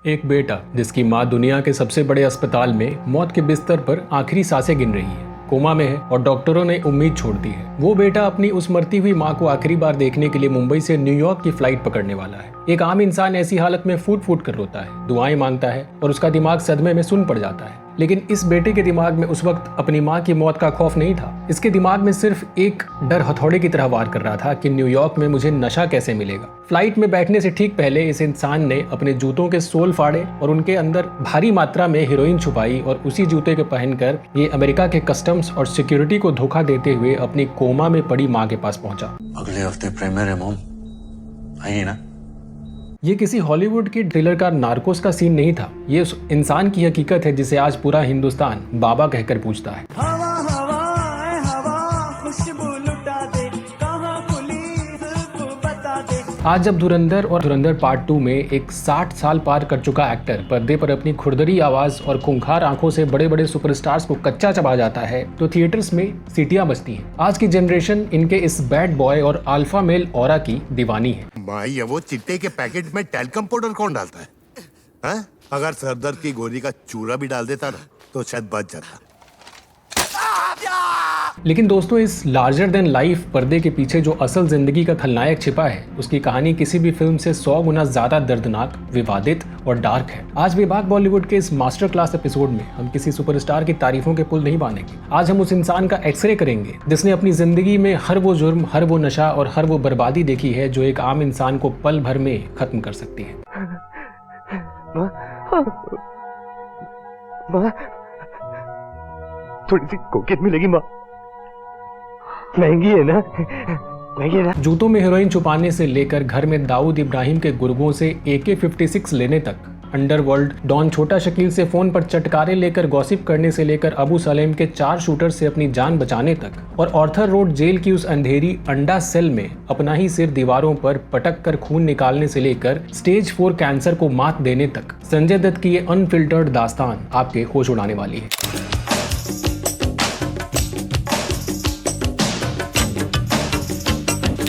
एक बेटा जिसकी माँ दुनिया के सबसे बड़े अस्पताल में मौत के बिस्तर पर आखिरी सांसें गिन रही है, कोमा में है और डॉक्टरों ने उम्मीद छोड़ दी है। वो बेटा अपनी उस मरती हुई माँ को आखिरी बार देखने के लिए मुंबई से न्यूयॉर्क की फ्लाइट पकड़ने वाला है। एक आम इंसान ऐसी हालत में फूट फूट कर रोता है, दुआएं मांगता है और उसका दिमाग सदमे में सुन्न पड़ जाता है। लेकिन इस बेटे के दिमाग में उस वक्त अपनी माँ की मौत का खौफ नहीं था। इसके दिमाग में सिर्फ एक डर हथौड़े की तरह वार कर रहा था कि न्यूयॉर्क में मुझे नशा कैसे मिलेगा। फ्लाइट में बैठने से ठीक पहले इस इंसान ने अपने जूतों के सोल फाड़े और उनके अंदर भारी मात्रा में हेरोइन छुपाई और उसी जूते को पहनकर ये अमेरिका के कस्टम्स और सिक्योरिटी को धोखा देते हुए अपनी कोमा में पड़ी माँ के पास पहुंचा। अगले हफ्ते प्रीमियर है मॉम, आइए ना। ये किसी हॉलीवुड की थ्रिलर का नार्कोस का सीन नहीं था। ये उस इंसान की हकीकत है जिसे आज पूरा हिंदुस्तान बाबा कहकर पूछता है। हवा हवा हवा खुशबू लुटा दे, कहाँ पुलिस को बता दे। आज जब धुरंधर और धुरंधर पार्ट 2 में एक 60 साल पार कर चुका एक्टर पर्दे पर अपनी खुरदरी आवाज और खूंखार आंखों से बड़े बड़े सुपरस्टार्स को कच्चा चबा जाता है तो थिएटर्स में सीटियां बजती हैं। आज की जनरेशन इनके इस बैड बॉय और अल्फा मेल ऑरा की दीवानी है। भाई वो चिट्टे के पैकेट में टैल्कम पाउडर कौन डालता है? हैं? अगर सरदर्द की गोली का चूरा भी डाल देता ना तो शायद बच जाता। लेकिन दोस्तों, इस लार्जर देन लाइफ पर्दे के पीछे जो असल जिंदगी का खलनायक छिपा है उसकी कहानी किसी भी फिल्म से 100 गुना ज्यादा दर्दनाक, विवादित और डार्क है। आज बेबाक बॉलीवुड के इस मास्टर क्लास एपिसोड में हम किसी सुपरस्टार की तारीफों के पुल नहीं बांधेंगे। आज हम उस इंसान का एक्सरे करेंगे जिसने अपनी जिंदगी में हर वो जुर्म, हर वो नशा और हर वो बर्बादी देखी है जो एक आम इंसान को पल भर में खत्म कर सकती है। माँ, थोड़ी सी कोकेन मिलेगी माँ? महंगी है ना? महंगी है ना? जूतों में हेरोइन छुपाने से लेकर घर में दाऊद इब्राहिम के गुर्गों से AK-56 लेने तक, अंडरवर्ल्ड डॉन छोटा शकील से फोन पर चटकारे लेकर गॉसिप करने से लेकर अबू सलेम के 4 शूटर से अपनी जान बचाने तक और ऑर्थर रोड जेल की उस अंधेरी अंडा सेल में अपना ही सिर दीवारों पर पटक कर खून निकालने से लेकर स्टेज 4 कैंसर को मात देने तक, संजय दत्त की ये अनफिल्टर्ड दास्तान आपके होश उड़ाने वाली है।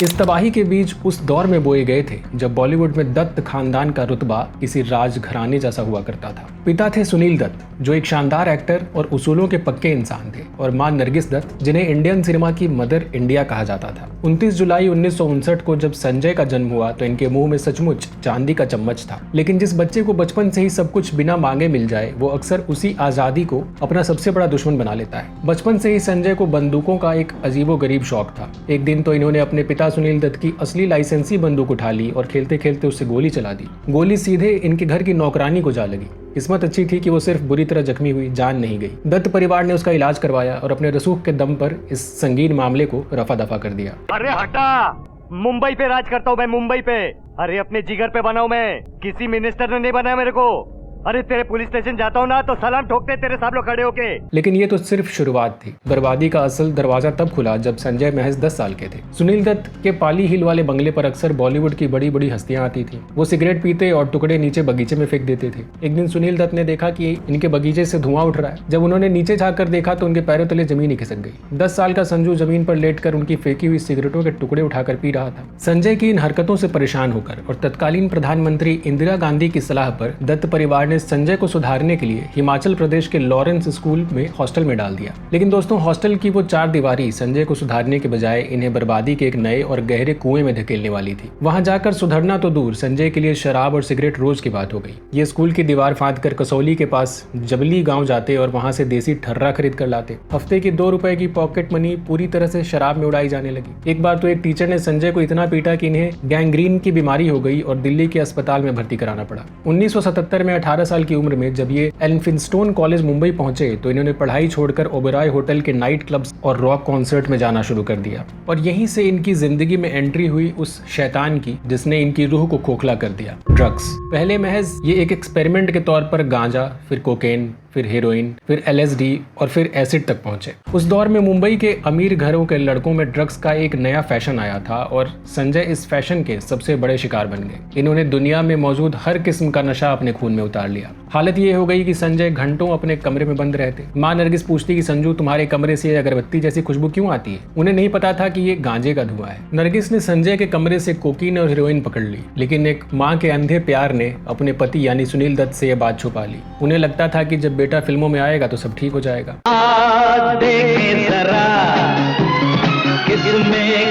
इस तबाही के बीच उस दौर में बोए गए थे जब बॉलीवुड में दत्त खानदान का रुतबा किसी राजघराने जैसा हुआ करता था। पिता थे सुनील दत्त जो एक शानदार एक्टर और उसूलों के पक्के इंसान थे और मां नरगिस दत्त जिन्हें इंडियन सिनेमा की मदर इंडिया कहा जाता था। 29 जुलाई 1959 को जब संजय का जन्म हुआ तो इनके मुंह में सचमुच चांदी का चम्मच था। लेकिन जिस बच्चे को बचपन से ही सब कुछ बिना मांगे मिल जाए वो अक्सर उसी आजादी को अपना सबसे बड़ा दुश्मन बना लेता है। बचपन से ही संजय को बंदूकों का एक अजीबो गरीब शौक था। एक दिन तो इन्होंने अपने पिता सुनील दत्त की असली लाइसेंसी बंदूक उठा ली और खेलते खेलते उससे गोली चला दी। गोली सीधे इनके घर की नौकरानी को जा लगी। किस्मत अच्छी थी कि वो सिर्फ बुरी तरह जख्मी हुई, जान नहीं गई। दत्त परिवार ने उसका इलाज करवाया और अपने रसूख के दम पर इस संगीन मामले को रफा दफा कर दिया। अरे हटा, मुंबई पे राज करता हूँ मैं, मुंबई पे। अरे अपने जिगर पे बनाऊं मैं, किसी मिनिस्टर ने नहीं बनाया मेरे को। अरे तेरे पुलिस स्टेशन जाता हूँ ना तो सलाम ठोकते तेरे सामने खड़े होके। लेकिन ये तो सिर्फ शुरुआत थी। बर्बादी का असल दरवाजा तब खुला जब संजय महज 10 साल के थे। सुनील दत्त के पाली हिल वाले बंगले पर अक्सर बॉलीवुड की बड़ी बड़ी हस्तियां आती थीं। वो सिगरेट पीते और टुकड़े नीचे बगीचे में फेंक देते थे। एक दिन सुनील दत्त ने देखा कि इनके बगीचे से धुआं उठ रहा है। जब उन्होंने नीचे झाँक देखा तो उनके पैरों तले जमीन ही खिसक गई। 10 साल का संजू जमीन पर लेटकर उनकी फेंकी हुई सिगरेटों के टुकड़े उठाकर पी रहा था। संजय की इन हरकतों से परेशान होकर और तत्कालीन प्रधानमंत्री इंदिरा गांधी की सलाह पर दत्त परिवार ने संजय को सुधारने के लिए हिमाचल प्रदेश के लॉरेंस स्कूल में हॉस्टल में डाल दिया। लेकिन दोस्तों, हॉस्टल की वो 4 दीवारी संजय को सुधारने के बजाय इन्हें बर्बादी के एक नए और गहरे कुएं में धकेलने वाली थी। वहां जाकर सुधरना तो दूर, संजय के लिए शराब और सिगरेट रोज की बात हो गई। ये स्कूल की दीवार फांद कर कसौली के पास जबली गांव जाते और वहां से देसी ठर्रा खरीद कर लाते। हफ्ते की 2 रुपए की पॉकेट मनी पूरी तरह से शराब में उड़ाई जाने लगी। एक बार तो एक टीचर ने संजय को इतना पीटा कि इन्हें गैंग्रीन की बीमारी हो गई और दिल्ली के अस्पताल में भर्ती कराना पड़ा। 1977 में 18 साल की उम्र में जब ये एल्फिंस्टोन कॉलेज मुंबई पहुंचे तो इन्होंने पढ़ाई छोड़कर ओबेरॉय होटल के नाइट क्लब्स और रॉक कॉन्सर्ट में जाना शुरू कर दिया और यहीं से इनकी जिंदगी में एंट्री हुई उस शैतान की जिसने इनकी रूह को खोखला कर दिया, ड्रग्स। पहले महज ये एक एक्सपेरिमेंट के तौर पर गांजा, फिर कोकेन, फिर हेरोइन, फिर LSD और फिर एसिड तक पहुंचे। उस दौर में मुंबई के अमीर घरों के लड़कों में ड्रग्स का एक नया फैशन आया था और संजय इस फैशन के सबसे बड़े शिकार बन गए। इन्होंने दुनिया में मौजूद हर किस्म का नशा अपने खून में उतार लिया। हालत ये हो गई कि संजय घंटों अपने कमरे में बंद रहते। माँ नरगिस पूछती कि संजू तुम्हारे कमरे से अगरबत्ती जैसी खुशबू क्यों आती है। उन्हें नहीं पता था कि ये गांजे का धुआं है। नरगिस ने संजय के कमरे से कोकीन और हीरोइन पकड़ ली, लेकिन एक माँ के अंधे प्यार ने अपने पति यानी सुनील दत्त से यह बात छुपा ली। उन्हें लगता था कि जब बेटा फिल्मों में आएगा तो सब ठीक हो जाएगा।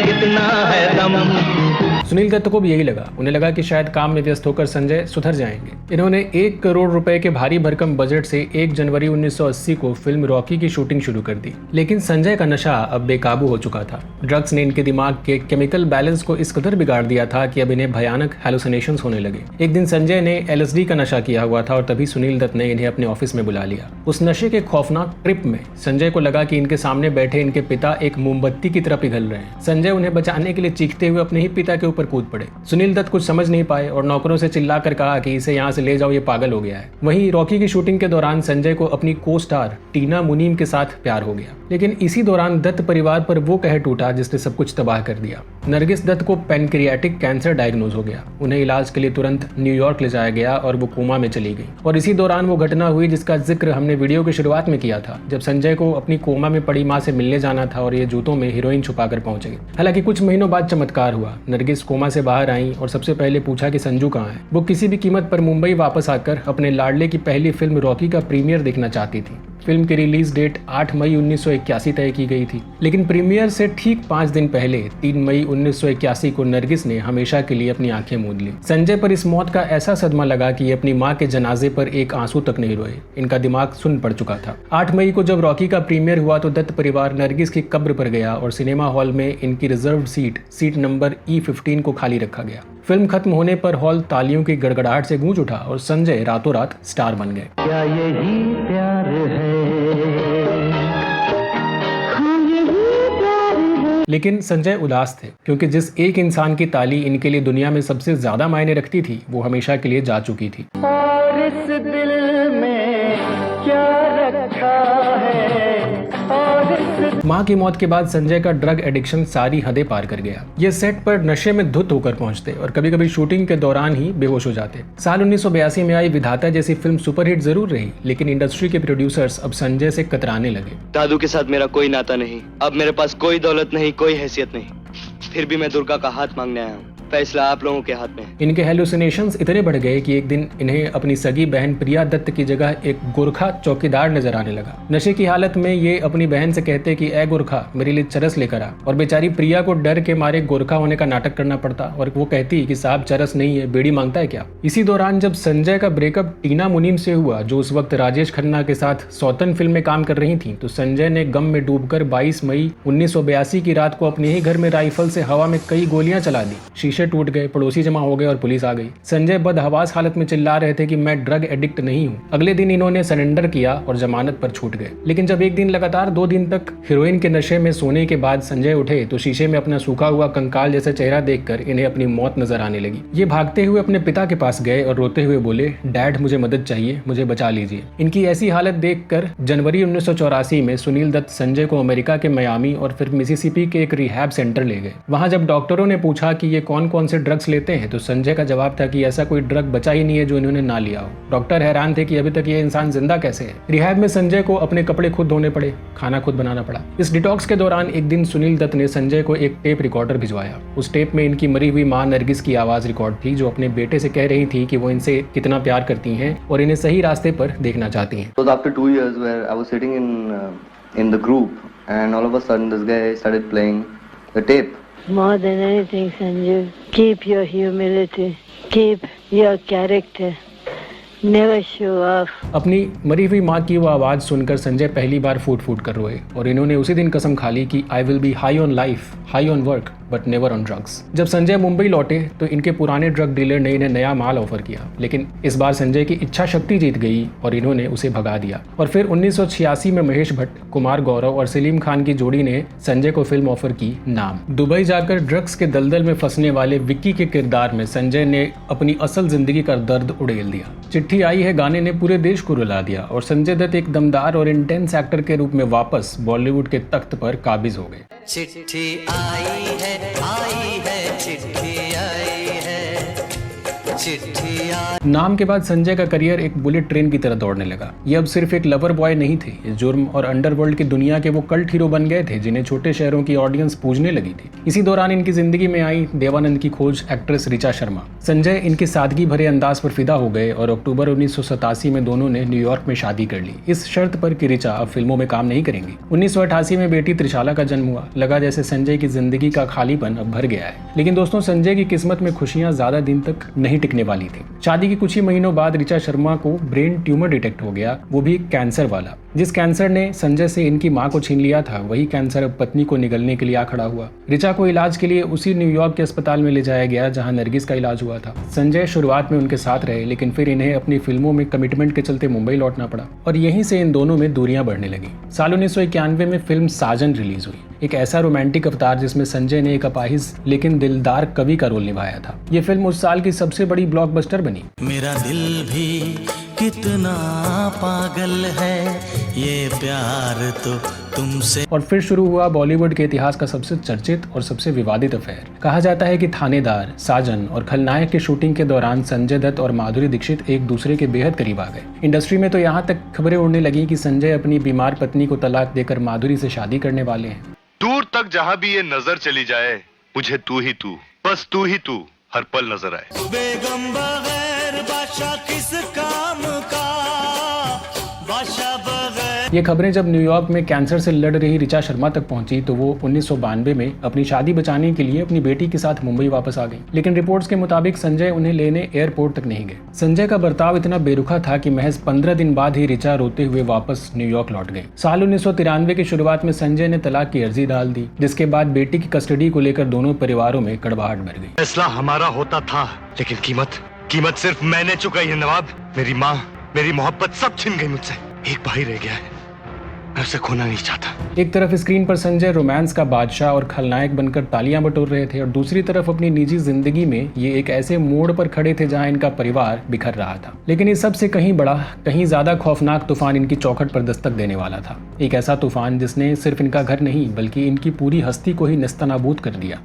कितना है दम। सुनील दत्त को भी यही लगा। उन्हें लगा कि शायद काम में व्यस्त होकर संजय सुधर जाएंगे। इन्होंने 1 करोड़ रुपए के भारी भरकम बजट से 1 जनवरी 1980 को फिल्म रॉकी की शूटिंग शुरू कर दी। लेकिन संजय का नशा अब बेकाबू हो चुका था। ड्रग्स ने इनके दिमाग के केमिकल बैलेंस को इस कदर बिगाड़ दिया था कि अब इन्हें भयानक हैलुसिनेशंस होने लगे। एक दिन संजय ने LSD का नशा किया हुआ था और तभी सुनील दत्त ने इन्हें अपने ऑफिस में बुला लिया। उस नशे के खौफनाक ट्रिप में संजय को लगा कि इनके सामने बैठे इनके पिता एक मोमबत्ती की तरह पिघल रहे हैं। संजय उन्हें बचाने के लिए चीखते हुए अपने ही पिता के ऊपर कूद पड़े। सुनील दत्त कुछ समझ नहीं पाए और नौकरों से चिल्लाकर कहा कि इसे यहाँ से ले जाओ, ये पागल हो गया है। वहीं रॉकी की शूटिंग के दौरान संजय को अपनी को स्टार टीना मुनीम के साथ प्यार हो गया। लेकिन इसी दौरान दत्त परिवार पर वो कहर टूटा जिसने सब कुछ तबाह कर दिया। नरगिस दत्त को पैनक्रियाटिक कैंसर डायग्नोज हो गया। उन्हें इलाज के लिए तुरंत न्यूयॉर्क ले जाया गया और वो कोमा में चली गई। और इसी दौरान वो घटना हुई जिसका जिक्र हमने वीडियो की शुरुआत में किया था, जब संजय को अपनी कोमा में पड़ी माँ से मिलने जाना था और ये जूतों में हीरोइन छुपाकर पहुंच गई। हालांकि कुछ महीनों बाद चमत्कार हुआ। नरगिस कोमा से बाहर आई और सबसे पहले पूछा कि संजू कहाँ है। वो किसी भी कीमत पर मुंबई वापस आकर अपने लाडले की पहली फिल्म रॉकी का प्रीमियर देखना चाहती थी। फिल्म की रिलीज डेट 8 मई 1981 तय की गई थी, लेकिन प्रीमियर से ठीक 5 दिन पहले 3 मई 1981 को नरगिस ने हमेशा के लिए अपनी आंखें मूंद ली। संजय पर इस मौत का ऐसा सदमा लगा कि ये अपनी मां के जनाजे पर एक आंसू तक नहीं रोए। इनका दिमाग सुन्न पड़ चुका था। 8 मई को जब रॉकी का प्रीमियर हुआ तो दत्त परिवार नरगिस की कब्र पर गया और सिनेमा हॉल में इनकी रिजर्व्ड सीट नंबर E15 को खाली रखा गया। फिल्म खत्म होने पर हॉल तालियों की गड़गड़ाहट से गूंज उठा और संजय रातों रात स्टार बन गए। क्या यही प्यार है? लेकिन संजय उदास थे, क्योंकि जिस एक इंसान की ताली इनके लिए दुनिया में सबसे ज्यादा मायने रखती थी वो हमेशा के लिए जा चुकी थी। और इस दिल में क्या रखा है? और इस माँ की मौत के बाद संजय का ड्रग एडिक्शन सारी हदें पार कर गया। ये सेट पर नशे में धुत होकर पहुंचते और कभी कभी शूटिंग के दौरान ही बेहोश हो जाते। साल 1982 में आई विधाता जैसी फिल्म सुपरहिट जरूर रही, लेकिन इंडस्ट्री के प्रोड्यूसर्स अब संजय से कतराने लगे। दादू के साथ मेरा कोई नाता नहीं, अब मेरे पास कोई दौलत नहीं, कोई हैसियत नहीं, फिर भी मैं दुर्गा का हाथ मांगने आया हूँ। फैसला आप लोगों के हाथ में है। इनके हेलुसिनेशंस इतने बढ़ गए कि एक दिन इन्हें अपनी सगी बहन प्रिया दत्त की जगह एक गोरखा चौकीदार नजर आने लगा। नशे की हालत में ये अपनी बहन से कहते कि ए गोरखा मेरे लिए चरस लेकर आ, और बेचारी प्रिया को डर के मारे गोरखा होने का नाटक करना पड़ता और वो कहती कि साहब चरस नहीं है, बीड़ी मांगता है क्या। इसी दौरान जब संजय का ब्रेकअप टीना मुनीम से हुआ, जो उस वक्त राजेश खन्ना के साथ सौतन फिल्म में काम कर रही थी, तो संजय ने गम में डूबकर 22 मई 1982 की रात को अपने ही घर में राइफल से हवा में कई गोलियां चला दी। शीशे टूट गए, पड़ोसी जमा हो गए और पुलिस आ गई। संजय बदहवास हालत में चिल्ला रहे थे कि मैं ड्रग एडिक्ट नहीं हूँ। अगले दिन इन्होंने सरेंडर किया और जमानत पर छूट गए। लेकिन जब एक दिन लगातार 2 दिन तक हीरोइन के नशे में सोने के बाद संजय उठे तो शीशे में अपना सूखा हुआ कंकाल जैसा चेहरा देखकर इन्हें अपनी मौत नजर आने लगी। ये भागते हुए अपने पिता के पास गए और रोते हुए बोले, डैड मुझे मदद चाहिए, मुझे बचा लीजिए। इनकी ऐसी हालत देखकर जनवरी 1984 में सुनील दत्त संजय को अमेरिका के मियामी और फिर मिसिसिपी के एक रिहैब सेंटर ले गए। वहां जब डॉक्टरों ने पूछा कि ये कौन कौन से ड्रग्स लेते हैं तो संजय का जवाब था कि ऐसा कोई ड्रग बचा ही नहीं है जो इन्होंने ना लिया हो। डॉक्टर हैरान थे कि अभी तक ये इंसान जिंदा कैसे है। रिहैब में संजय को अपने कपड़े खुद धोने पड़े, खाना खुद बनाना पड़ा। इस डिटॉक्स के दौरान एक दिन सुनील दत्त ने संजय को एक टेप रिकॉर्डर भिजवाया। उस टेप में इनकी मरी हुई मां नरगिस की आवाज रिकॉर्ड थी, जो अपने बेटे से कह रही थी कि वो इनसे कितना प्यार करती हैं और इन्हें सही रास्ते पर देखना चाहती हैं। It was after 2 years where I was sitting in the group and all of a sudden this guy started playing the tape. More than anything, Sanju, keep your humility, keep your character, never show off. अपनी मरी हुई माँ की वो आवाज़ सुनकर संजय पहली बार फूट फूट कर रोए और इन्होंने उसी दिन कसम खा ली कि I will be high on life, high on work, but never on drugs. जब संजय मुंबई लौटे तो इनके पुराने ड्रग डीलर ने इन्हें नया माल ऑफर किया, लेकिन इस बार संजय की इच्छा शक्ति जीत गई और इन्होंने उसे भगा दिया। और फिर 1986 में महेश भट्ट, कुमार गौरव और सलीम खान की जोड़ी ने संजय को फिल्म ऑफर की नाम। दुबई जाकर ड्रग्स के दलदल में फंसने वाले विक्की के किरदार में संजय ने अपनी असल जिंदगी का दर्द उड़ेल दिया। चिट्ठी आई है गाने ने पूरे देश को रुला दिया और संजय दत्त एक दमदार और इंटेंस एक्टर के रूप में वापस बॉलीवुड के तख्त पर काबिज हो गए। चिट्ठी आई है, चिट्ठी आई है, नाम के बाद संजय का करियर एक बुलेट ट्रेन की तरह दौड़ने लगा। ये अब सिर्फ एक लवर बॉय नहीं थे, इस जुर्म और अंडरवर्ल्ड की दुनिया के वो कल्ट हीरो बन गए थे जिन्हें छोटे शहरों की ऑडियंस पूजने लगी थी। इसी दौरान इनकी जिंदगी में आई देवानंद की खोज एक्ट्रेस ऋचा शर्मा। संजय इनके सादगी भरे अंदाज पर फिदा हो गए और अक्टूबर 1987 में दोनों ने न्यूयॉर्क में शादी कर ली, इस शर्त पर कि ऋचा अब फिल्मों में काम नहीं करेंगी। 1988 में बेटी त्रिशाला का जन्म हुआ। लगा जैसे संजय की जिंदगी का खालीपन अब भर गया है। लेकिन दोस्तों, संजय की किस्मत में खुशियां ज्यादा दिन तक नहीं टिकने वाली थी। शादी के कुछ ही महीनों बाद ऋचा शर्मा को ब्रेन ट्यूमर डिटेक्ट हो गया, वो भी कैंसर वाला। जिस कैंसर ने संजय से इनकी मां को छीन लिया था, वही कैंसर अब पत्नी को निगलने के लिए आ खड़ा हुआ। ऋचा को इलाज के लिए उसी न्यूयॉर्क के अस्पताल में ले जाया गया जहां नरगिस का इलाज हुआ था। संजय शुरुआत में उनके साथ रहे, लेकिन फिर इन्हें अपनी फिल्मों में कमिटमेंट के चलते मुंबई लौटना पड़ा और यहीं से इन दोनों में दूरियां बढ़ने लगी। साल 1991 में फिल्म साजन रिलीज हुई, एक ऐसा रोमांटिक अवतार जिसमें संजय ने एक अपाहिज लेकिन दिलदार कवि का रोल निभाया था। ये फिल्म उस साल की सबसे बड़ी ब्लॉकबस्टर बनी। मेरा दिल भी कितना पागल है, ये प्यार तो तुमसे। और फिर शुरू हुआ बॉलीवुड के इतिहास का सबसे चर्चित और सबसे विवादित अफेयर। कहा जाता है कि थानेदार, साजन और खलनायक की शूटिंग के दौरान संजय दत्त और माधुरी दीक्षित एक दूसरे के बेहद करीब आ गए। इंडस्ट्री में तो यहाँ तक खबरें उड़ने लगी कि संजय अपनी बीमार पत्नी को तलाक देकर माधुरी से शादी करने वाले हैं। दूर तक जहाँ भी ये नजर चली जाए, मुझे तू ही तू, बस तू ही तू हर पल नजर आए। बेगम बगैर बादशाह किस काम का, बादशाह बगैर। ये खबरें जब न्यूयॉर्क में कैंसर से लड़ रही ऋचा शर्मा तक पहुंची तो वो 1992 में अपनी शादी बचाने के लिए अपनी बेटी के साथ मुंबई वापस आ गई। लेकिन रिपोर्ट्स के मुताबिक संजय उन्हें लेने एयरपोर्ट तक नहीं गए। संजय का बर्ताव इतना बेरुखा था कि महज 15 दिन बाद ही ऋचा रोते हुए वापस न्यूयॉर्क लौट गई। साल 1993 की शुरुआत में संजय ने तलाक की अर्जी डाल दी, जिसके बाद बेटी की कस्टडी को लेकर दोनों परिवारों में कड़वाहट बढ़ गई। फैसला हमारा होता था, लेकिन कीमत सिर्फ मैंने चुकाई है नवाब। मेरी माँ, मेरी मोहब्बत सब छिन गई मुझसे। एक भाई रह गया है, मैं उसे खोना नहीं चाहता। एक तरफ स्क्रीन पर संजय रोमांस का बादशाह और खलनायक बनकर तालियां बटोर रहे थे और दूसरी तरफ अपनी निजी जिंदगी में ये एक ऐसे मोड़ पर खड़े थे जहां इनका परिवार बिखर रहा था। लेकिन इस सब से कहीं बड़ा, कहीं ज्यादा खौफनाक तूफान इनकी चौखट पर दस्तक देने वाला था। एक ऐसा तूफान जिसने सिर्फ इनका घर नहीं बल्कि इनकी पूरी हस्ती को ही नेस्तनाबूद कर दिया।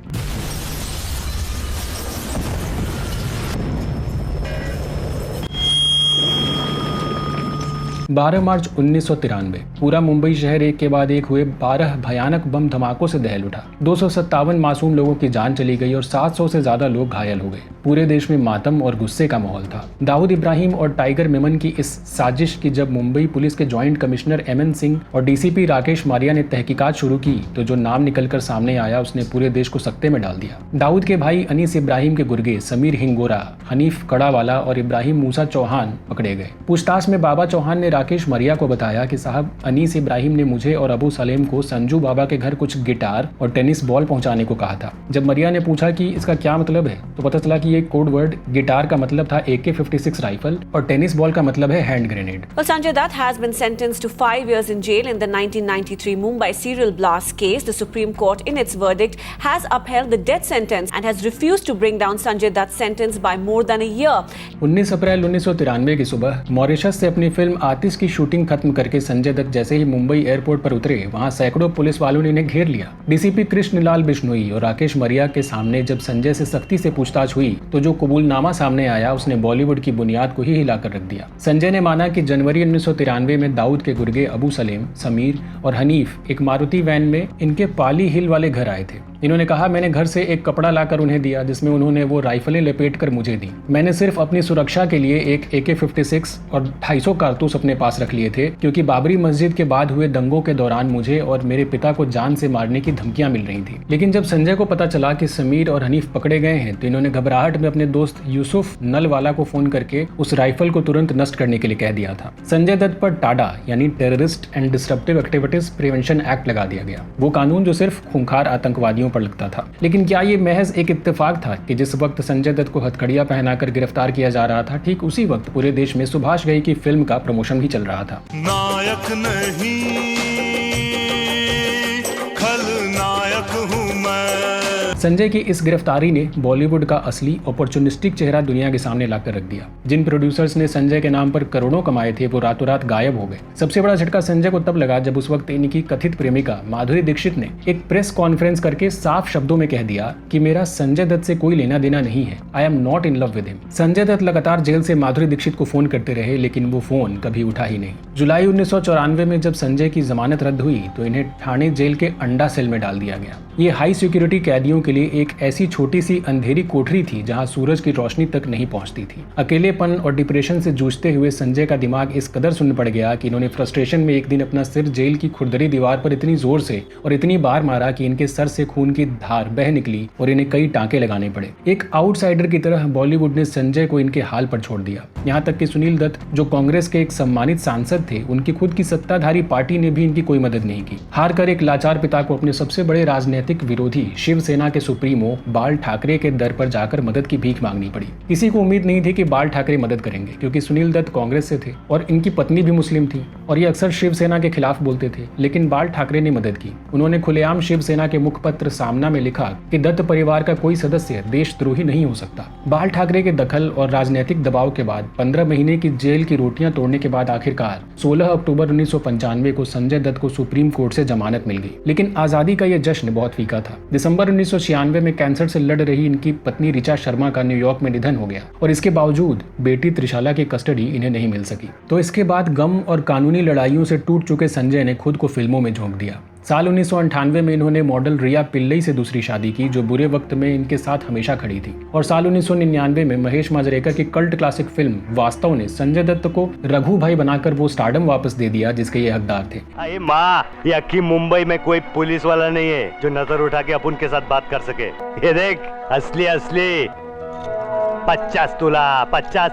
12 मार्च 1993 पूरा मुंबई शहर एक के बाद एक हुए 12 भयानक बम धमाकों से दहल उठा। 257 मासूम लोगों की जान चली गई और 700 से ज्यादा लोग घायल हो गए। पूरे देश में मातम और गुस्से का माहौल था। दाऊद इब्राहिम और टाइगर मेमन की इस साजिश की जब मुंबई पुलिस के जॉइंट कमिश्नर एमएन सिंह और डीसीपी राकेश मारिया ने तहकीकात शुरू की तो जो नाम निकलकर सामने आया उसने पूरे देश को सकते में डाल दिया। दाऊद के भाई अनीस इब्राहिम के गुर्गे समीर हिंगोरा, हनीफ कड़ावाला और इब्राहिम मूसा चौहान पकड़े गए। पूछताछ में बाबा चौहान ने राकेश मरिया को बताया कि साहब, अनीस इब्राहिम ने मुझे और अबू सलेम को संजू बाबा के घर कुछ गिटार और टेनिस बॉल पहुंचाने को कहा था। जब मरिया ने पूछा कि इसका क्या मतलब है तो पता चला कि ये कोड वर्ड गिटार का मतलब था AK-56 राइफल और टेनिस बॉल का मतलब है hand grenade. Well, Sanjay Dutt has been sentenced to 5 years in jail in the 1993 Mumbai serial blast case. The Supreme Court, in its verdict, has upheld the death sentence and has refused to bring down Sanjay Dutt's sentence by more than a year. 19 अप्रैल 1993 की सुबह Mauritius से अपनी film आतिश की shooting खत्म करके संजय दत्त जैसे ही Mumbai airport पर उतरे, वहां सैकड़ों पुलिस वालों ने इन्हें घेर लिया। डीसीपी कृष्णलाल बिश्नोई और राकेश मरिया के सामने जब संजय से सख्ती से पूछताछ हुई तो जो कबूलनामा सामने आया उसने बॉलीवुड की बुनियाद को ही हिलाकर रख दिया। संजय ने माना कि जनवरी 1993 में दाऊद के गुर्गे अबू सलेम, समीर और हनीफ एक मारुति वैन में इनके पाली हिल वाले घर आए थे। इन्होंने कहा, मैंने घर से एक कपड़ा लाकर उन्हें दिया जिसमें उन्होंने वो राइफलें लपेटकर मुझे दी। मैंने सिर्फ अपनी सुरक्षा के लिए एक AK-56 और 250 कारतूस अपने पास रख लिए थे क्योंकि बाबरी मस्जिद के बाद हुए दंगों के दौरान मुझे और मेरे पिता को जान से मारने की धमकियां मिल रही थी। लेकिन जब संजय को पता चला कि समीर और हनीफ पकड़े गए हैं तो इन्होंने घबराहट में अपने दोस्त यूसुफ नलवाला को फोन करके उस राइफल को तुरंत नष्ट करने के लिए कह दिया था। संजय दत्त पर टाडा यानी terrorist and disruptive activities prevention act लगा दिया गया, वो कानून जो सिर्फ खूंखार आतंकवादियों पर लगता था। लेकिन क्या ये महज एक इत्तेफाक था कि जिस वक्त संजय दत्त को हथकड़ियां पहनाकर गिरफ्तार किया जा रहा था, ठीक उसी वक्त पूरे देश में सुभाष घई की फिल्म का प्रमोशन भी चल रहा था। नायक नहीं खलनायक हूँ मैं। संजय की इस गिरफ्तारी ने बॉलीवुड का असली अपॉर्चुनिस्टिक चेहरा दुनिया के सामने लाकर रख दिया। जिन प्रोड्यूसर्स ने संजय के नाम पर करोड़ों कमाए थे वो रातों रात गायब हो गए। सबसे बड़ा झटका संजय को तब लगा जब उस वक्त इनकी कथित प्रेमिका माधुरी दीक्षित ने एक प्रेस कॉन्फ्रेंस करके साफ शब्दों में कह दिया कि मेरा संजय दत्त से कोई लेना देना नहीं है, I am not in love with him. Sanjay Dutt लगातार जेल से माधुरी दीक्षित को फोन करते रहे लेकिन वो फोन कभी उठा ही नहीं। जुलाई 1994 में जब संजय की जमानत रद्द हुई तो इन्हें ठाणे जेल के अंडा सेल में डाल दिया गया। ये हाई सिक्योरिटी कैदियों के लिए एक ऐसी छोटी सी अंधेरी कोठरी थी जहां सूरज की रोशनी तक नहीं पहुंचती थी। अकेलेपन और डिप्रेशन से जूझते हुए संजय का दिमाग इस कदर सुन्न पड़ गया कि इन्होंने फ्रस्ट्रेशन में एक दिन अपना सिर जेल की खुरदरी दीवार पर इतनी जोर से और इतनी बार मारा कि इनके सर से खून की धार बह निकली और इन्हें कई टांके लगाने पड़े। एक आउटसाइडर की तरह बॉलीवुड ने संजय को इनके हाल पर छोड़ दिया। यहाँ तक कि सुनील दत्त जो कांग्रेस के एक सम्मानित सांसद थे, उनकी खुद की सत्ताधारी पार्टी ने भी इनकी कोई मदद नहीं की। हार कर एक लाचार पिता को अपने सबसे बड़े राजनीतिक विरोधी शिवसेना के सुप्रीमो बाल ठाकरे के दर पर जाकर मदद की भीख मांगनी पड़ी। किसी को उम्मीद नहीं थी कि बाल ठाकरे मदद करेंगे क्योंकि सुनील दत्त कांग्रेस से थे और इनकी पत्नी भी मुस्लिम थी और ये अक्सर शिवसेना के खिलाफ बोलते थे। लेकिन बाल ठाकरे ने मदद की। उन्होंने खुलेआम शिवसेना के मुखपत्र सामना में लिखा कि दत्त परिवार का कोई सदस्य देशद्रोही नहीं हो सकता। बाल ठाकरे के दखल और राजनीतिक दबाव के बाद 15 महीने की जेल की रोटियां तोड़ने के बाद आखिरकार 16 अक्टूबर 1995 को संजय दत्त को सुप्रीम कोर्ट से जमानत मिल गई। लेकिन आजादी का यह जश्न बहुत फीका था। दिसंबर 1996 में कैंसर से लड़ रही इनकी पत्नी ऋचा शर्मा का न्यूयॉर्क में निधन हो गया और इसके बावजूद बेटी त्रिशाला की कस्टडी इन्हें नहीं मिल सकी। तो इसके बाद गम और कानूनी लड़ाइयों से टूट चुके संजय ने खुद को फिल्मों में झोंक दिया। साल 1998 में इन्होंने मॉडल रिया पिल्लई से दूसरी शादी की जो बुरे वक्त में इनके साथ हमेशा खड़ी थी। और साल 1999 में महेश मांजरेकर की कल्ट क्लासिक फिल्म वास्तव ने संजय दत्त को रघु भाई बनाकर वो स्टारडम वापस दे दिया जिसके ये हकदार थे। अरे माँ, ये अक्की मुंबई में कोई पुलिस वाला नहीं है जो नजर उठा के अपन के साथ बात कर सके। ये देख, असली असली 50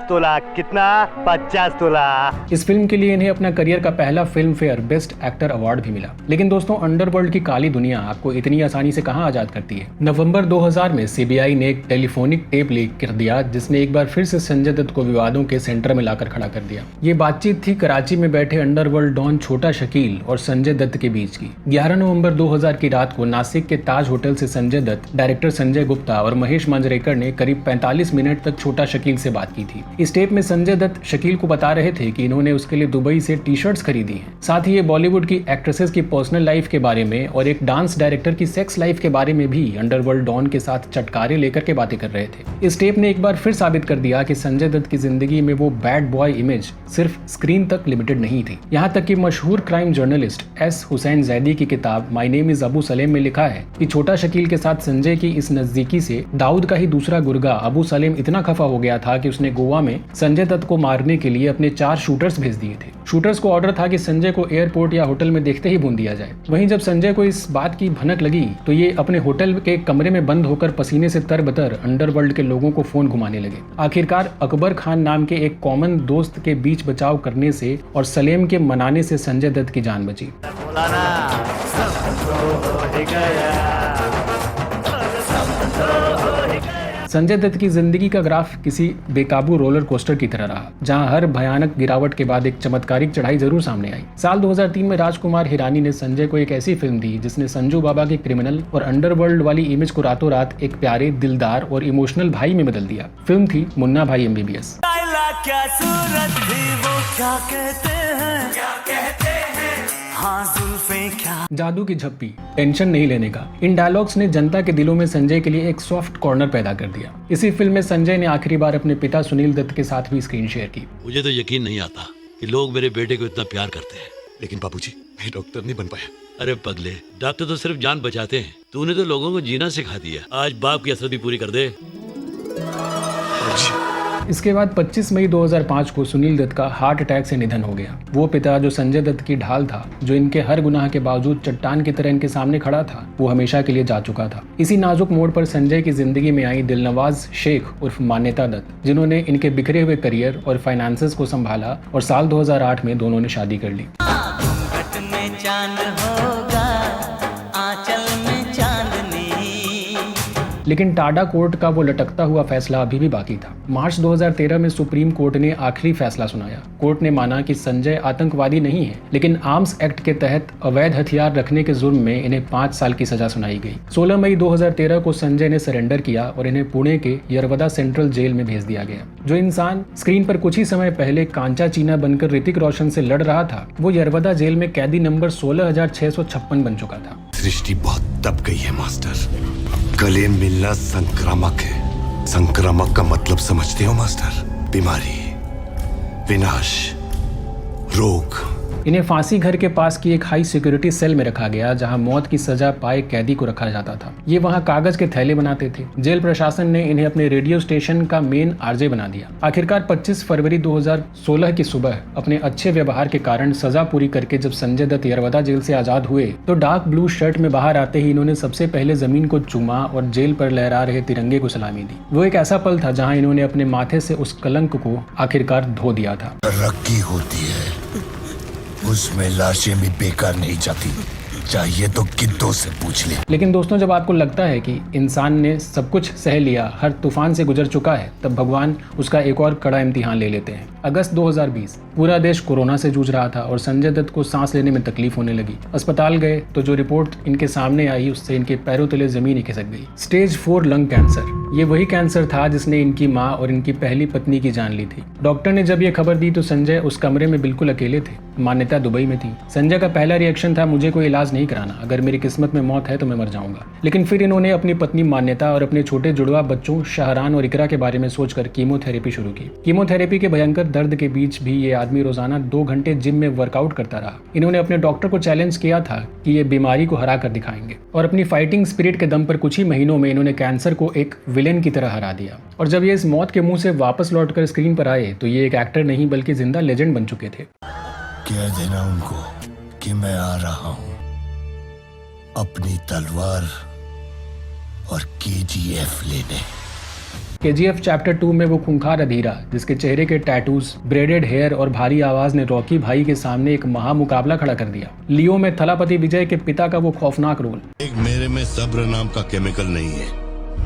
तोला कितना? 50 तोला। इस फिल्म के लिए इन्हें अपना करियर का पहला film fair best actor award भी मिला। लेकिन दोस्तों, अंडरवर्ल्ड की काली दुनिया आपको इतनी आसानी से कहां आजाद करती है। नवंबर 2000 में सीबीआई ने एक टेलीफोनिक टेप लीक कर दिया जिसने एक बार फिर से संजय दत्त को विवादों के सेंटर में लाकर खड़ा कर दिया। ये बातचीत थी कराची में बैठे अंडरवर्ल्ड डॉन छोटा शकील और संजय दत्त के बीच की। 11 नवंबर 2000 की रात को नासिक के ताज होटल से संजय दत्त, डायरेक्टर संजय गुप्ता और महेश मांजरेकर ने करीब 45 मिनट तक छोटा शकील से बात की थी। इस टेप में संजय दत्त शकील को बता रहे थे कि इन्होंने उसके लिए दुबई से टी-शर्ट्स खरीदी हैं। साथ ही ये बॉलीवुड की एक्ट्रेसेस की पर्सनल लाइफ के बारे में और एक डांस डायरेक्टर की सेक्स लाइफ के बारे में भी अंडरवर्ल्ड डॉन के साथ चटकारे लेकर के बातें कर रहे थे। इस टेप ने एक बार फिर साबित कर दिया कि संजय दत्त की जिंदगी में वो बैड बॉय इमेज सिर्फ स्क्रीन तक लिमिटेड नहीं थी। यहाँ तक कि मशहूर crime journalist S Hussain Zaidi की किताब my name is Abu Salem में लिखा है कि छोटा शकील के साथ संजय की इस नजदीकी से दाऊद का ही दूसरा गुर्गा अबू सलेम इतना खफा हो गया था कि उसने गोवा में संजय दत्त को मारने के लिए अपने 4 शूटर्स भेज दिए थे। शूटर्स को ऑर्डर था कि संजय को एयरपोर्ट या होटल में देखते ही भून दिया जाए। वहीं जब संजय को इस बात की भनक लगी तो ये अपने होटल के कमरे में बंद होकर पसीने से तरबतर अंडरवर्ल्ड के लोगों को फोन घुमाने लगे। आखिरकार अकबर खान नाम के एक कॉमन दोस्त के बीच बचाव करने से और सलेम के मनाने से संजय दत्त की जान बची। संजय दत्त की जिंदगी का ग्राफ किसी बेकाबू रोलर कोस्टर की तरह रहा, जहां हर भयानक गिरावट के बाद एक चमत्कारिक चढ़ाई जरूर सामने आई। साल 2003 में राजकुमार हिरानी ने संजय को एक ऐसी फिल्म दी जिसने संजू बाबा के क्रिमिनल और अंडरवर्ल्ड वाली इमेज को रातों रात एक प्यारे, दिलदार और इमोशनल भाई में बदल दिया। फिल्म थी मुन्ना भाई MBBS। क्या सूरत थी वो, क्या कहते हैं हाँ जुल्फें क्या। जादू की झप्पी, टेंशन नहीं लेने का, इन डायलॉग्स ने जनता के दिलों में संजय के लिए एक सॉफ्ट कॉर्नर पैदा कर दिया। इसी फिल्म में संजय ने आखिरी बार अपने पिता सुनील दत्त के साथ भी स्क्रीन शेयर की। मुझे तो यकीन नहीं आता कि लोग मेरे बेटे को इतना प्यार करते हैं, लेकिन बाबूजी मैं डॉक्टर नहीं बन पाया। अरे पगले, डॉक्टर तो सिर्फ जान बचाते हैं, तूने तो लोगों को जीना सिखा दिया। आज बाप की असर भी पूरी कर दे। इसके बाद 25 मई 2005 को सुनील दत्त का हार्ट अटैक से निधन हो गया। वो पिता जो संजय दत्त की ढाल था, जो इनके हर गुनाह के बावजूद चट्टान की तरह इनके सामने खड़ा था, वो हमेशा के लिए जा चुका था। इसी नाजुक मोड़ पर संजय की जिंदगी में आई दिलनवाज शेख उर्फ मान्यता दत्त, जिन्होंने इनके बिखरे हुए करियर और फाइनेंसेस को संभाला और साल 2008 में दोनों ने शादी कर ली। लेकिन टाडा कोर्ट का वो लटकता हुआ फैसला अभी भी बाकी था। मार्च 2013 में सुप्रीम कोर्ट ने आखिरी फैसला सुनाया। कोर्ट ने माना कि संजय आतंकवादी नहीं है, लेकिन आर्म्स एक्ट के तहत अवैध हथियार रखने के जुर्म में इन्हें 5 साल की सजा सुनाई गई। 16 मई 2013 को संजय ने सरेंडर किया और इन्हें पुणे के यरवदा सेंट्रल जेल में भेज दिया गया। जो इंसान स्क्रीन पर कुछ ही समय पहले कांचा चीना बनकर ऋतिक रोशन से लड़ रहा था, वो यरवदा जेल में कैदी नंबर 16,656 बन चुका था। सृष्टि बहुत दब गई है मास्टर। गले मिलना संक्रामक है। संक्रामक का मतलब समझते हो मास्टर? बीमारी, विनाश, रोग। इन्हें फांसी घर के पास की एक हाई सिक्योरिटी सेल में रखा गया, जहां मौत की सजा पाए कैदी को रखा जाता था। ये वहां कागज के थैले बनाते थे। जेल प्रशासन ने इन्हें अपने रेडियो स्टेशन का मेन आरजे बना दिया। आखिरकार 25 फरवरी 2016 की सुबह अपने अच्छे व्यवहार के कारण सजा पूरी करके जब संजय दत्त यरवदा जेल से आजाद हुए, तो डार्क ब्लू शर्ट में बाहर आते ही इन्होंने सबसे पहले जमीन को चूमा और जेल पर लहरा रहे तिरंगे को सलामी दी। वो एक ऐसा पल था जहाँ इन्होंने अपने माथे से उस कलंक को आखिरकार धो दिया था। तरक्की होती है, उसमें लाशें भी बेकार नहीं जाती। चाहिए तो गिद्धों से पूछ ले। लेकिन दोस्तों, जब आपको लगता है कि इंसान ने सब कुछ सह लिया, हर तूफान से गुजर चुका है, तब भगवान उसका एक और कड़ा इम्तिहान ले लेते हैं। अगस्त 2020, पूरा देश कोरोना से जूझ रहा था और संजय दत्त को सांस लेने में तकलीफ होने लगी। अस्पताल गए तो जो रिपोर्ट इनके सामने आई, उससे इनके पैरों तले जमीन ही खिसक गई। Stage 4 lung cancer. ये वही कैंसर था जिसने इनकी माँ और इनकी पहली पत्नी की जान ली थी। डॉक्टर ने जब ये खबर दी तो संजय उस कमरे में बिल्कुल अकेले थे। मान्यता दुबई में थी। संजय का पहला रिएक्शन था, मुझे कोई इलाज नहीं कराना, अगर मेरी किस्मत में मौत है तो मैं मर जाऊंगा। लेकिन फिर इन्होंने अपनी पत्नी मान्यता और अपने छोटे जुड़वा बच्चों शाहरान और इकरा के बारे में सोचकर कीमोथेरेपी शुरू की। कीमोथेरेपी के भयंकर दर्द के बीच भी ये आदमी रोजाना 2 घंटे जिम में वर्कआउट करता रहा। इन्होंने अपने डॉक्टर को चैलेंज किया था कि ये बीमारी को हरा कर दिखाएंगे, और अपनी फाइटिंग स्पिरिट के दम पर कुछ ही महीनों में इन्होंने कैंसर को एक विलेन की तरह हरा दिया। और जब ये इस मौत के मुंह से वापस लौटकर स्क्रीन पर आए तो ये एक एक्टर नहीं बल्कि जिंदा लेजेंड बन चुके थे। कह देना उनको कि मैं आ रहा हूं, अपनी तलवार और KGF लेने। KGF चैप्टर 2 में वो खूंखार अधीरा जिसके चेहरे के टैटूज, ब्रेडेड हेयर और भारी आवाज ने रॉकी भाई के सामने एक महामुकाबला खड़ा कर दिया। लियो में थलापति विजय के पिता का वो खौफनाक रोल। एक मेरे में सब्र नाम का केमिकल नहीं है,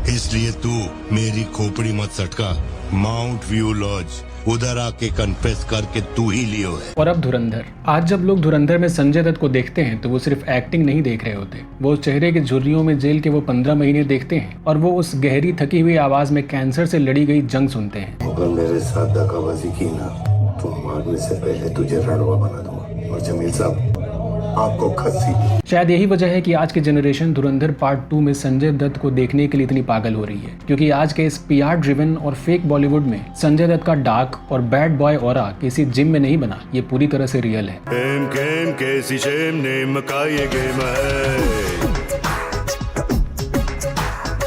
इसलिए तू मेरी खोपड़ी मत सटका। माउंट व्यू लॉज, उधर आके कन्फेस करके तू ही लियो है। और अब धुरंधर। आज जब लोग धुरंधर में संजय दत्त को देखते हैं तो वो सिर्फ एक्टिंग नहीं देख रहे होते, वो उस चेहरे के झुर्रियों में जेल के वो 15 महीने देखते हैं, और वो उस गहरी थकी हुई आवाज में कैंसर से लड़ी गई जंग सुनते हैं। अगर मेरे साथ दगाबाजी की ना तो मारने से पहले तुझे रणवा बना दूंगा। और जमील साहब, आपको खस्सी। शायद यही वजह है कि आज की जनरेशन धुरंधर पार्ट 2 में संजय दत्त को देखने के लिए इतनी पागल हो रही है, क्योंकि आज के इस PR ड्रिवन और फेक बॉलीवुड में संजय दत्त का डार्क और बैड बॉय ऑरा किसी जिम में नहीं बना, ये पूरी तरह से रियल है।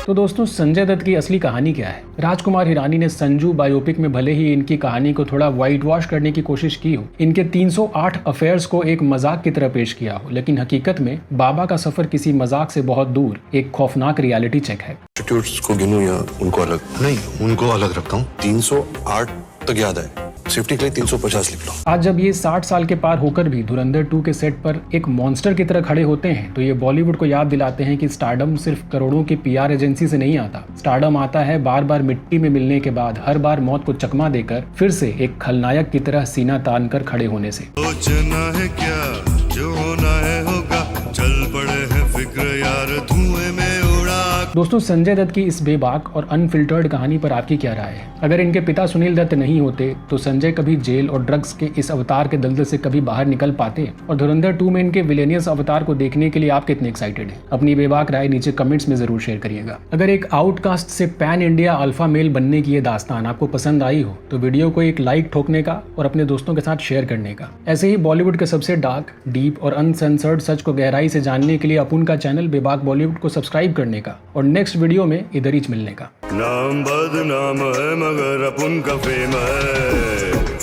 तो दोस्तों, संजय दत्त की असली कहानी क्या है? राजकुमार हिरानी ने संजू बायोपिक में भले ही इनकी कहानी को थोड़ा व्हाइट वॉश करने की कोशिश की हो, इनके 308 अफेयर्स को एक मजाक की तरह पेश किया हो, लेकिन हकीकत में बाबा का सफर किसी मजाक से बहुत दूर एक खौफनाक रियलिटी चेक है। को गिनूं या उनको अलग? नहीं, उनको अलग रखता हूँ। 308 तक याद है, सेफ्टी के लिए 350 लिख लो। आज जब ये 60 साल के पार होकर भी धुरंधर 2 के सेट पर एक मॉन्स्टर की तरह खड़े होते हैं, तो ये बॉलीवुड को याद दिलाते हैं कि स्टारडम सिर्फ करोड़ों की PR एजेंसी से नहीं आता। स्टारडम आता है बार बार मिट्टी में मिलने के बाद, हर बार मौत को चकमा देकर, फिर से एक खलनायक की तरह सीना तान कर खड़े होने से। सोचना है क्या, जो होना है होगा, चल पड़े हैं फिक्र यार धुएं में उड़ा। दोस्तों, संजय दत्त की इस बेबाक और अनफिल्टर्ड कहानी पर आपकी क्या राय है? अगर इनके पिता सुनील दत्त नहीं होते तो संजय कभी जेल और ड्रग्स के इस अवतार के दलदल से कभी बाहर निकल पाते? और धुरंधर 2 में इनके विलेनियस अवतार को देखने के लिए आप कितने एक्साइटेड हैं? अपनी बेबाक राय नीचे कमेंट्स में जरूर शेयर करिएगा। अगर एक आउटकास्ट से पैन इंडिया अल्फा मेल बनने की ये दास्तान आपको पसंद आई हो तो वीडियो को एक लाइक ठोकने का और अपने दोस्तों के साथ शेयर करने का। ऐसे ही बॉलीवुड के सबसे डार्क, डीप और अनसेंसर्ड सच को गहराई से जानने के लिए अपुन का चैनल बेबाक बॉलीवुड को सब्सक्राइब करने का और नेक्स्ट वीडियो में इधर ही मिलने का। नाम बदनाम है मगर अपुन का फेम है।